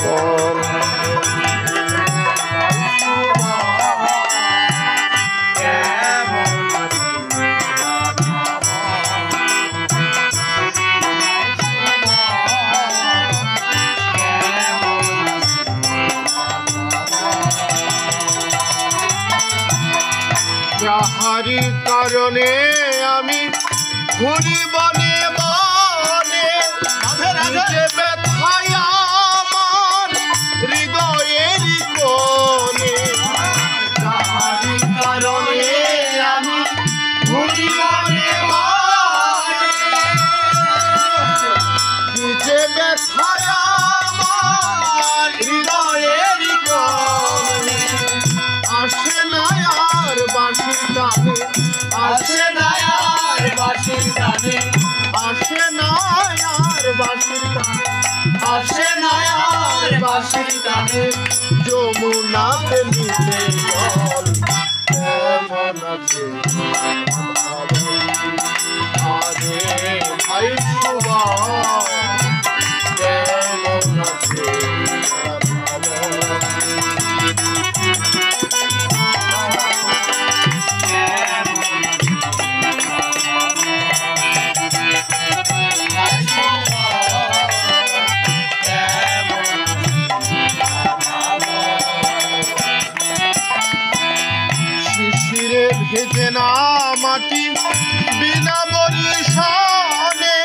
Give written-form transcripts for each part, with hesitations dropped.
বল। যাহারি কারণে আমি ঘুরি বনে বনে, যে ব্যথায় আমার হৃদয়ের কোণে। যাহারি কারণে আমি ঘুরি বনে বনে, যে ব্যথায় আমার হৃদয়ের কোণে। আসে না আর বাঁশির টানে, আসে না আর বাঁশির টানে, আসে না আর বাঁশির টানে, আসে না আর বাঁশির টানে। যমুনাতে মিলে জল কেমন আছে আরে ভাই সুভাষ, কেমন আছে ভেজে না মাটি বিনা বরিশানে,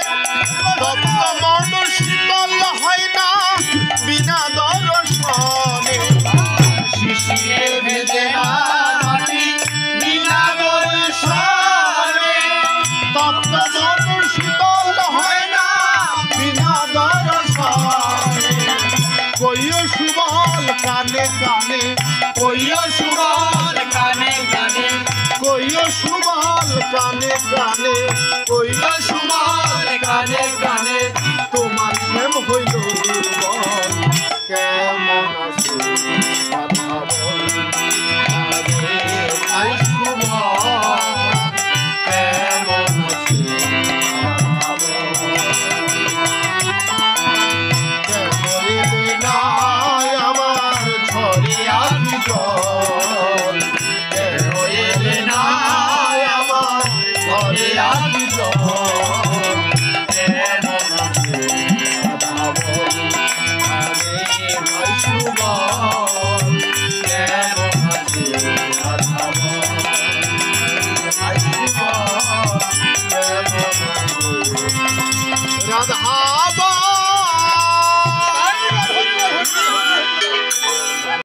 তপ্ত মন শীতল হয় না বিনা দর্শনে। শিশিরে ভেজে না মাটি বিনা বরিশানে, তপ্ত মন শীতল হয় না বিনা দর্শনে। কইও সুবল কানে কানে, কইও সুবল কানে কানে, কইও সুবল কানে কানে, কইও সুবল কানে কানে।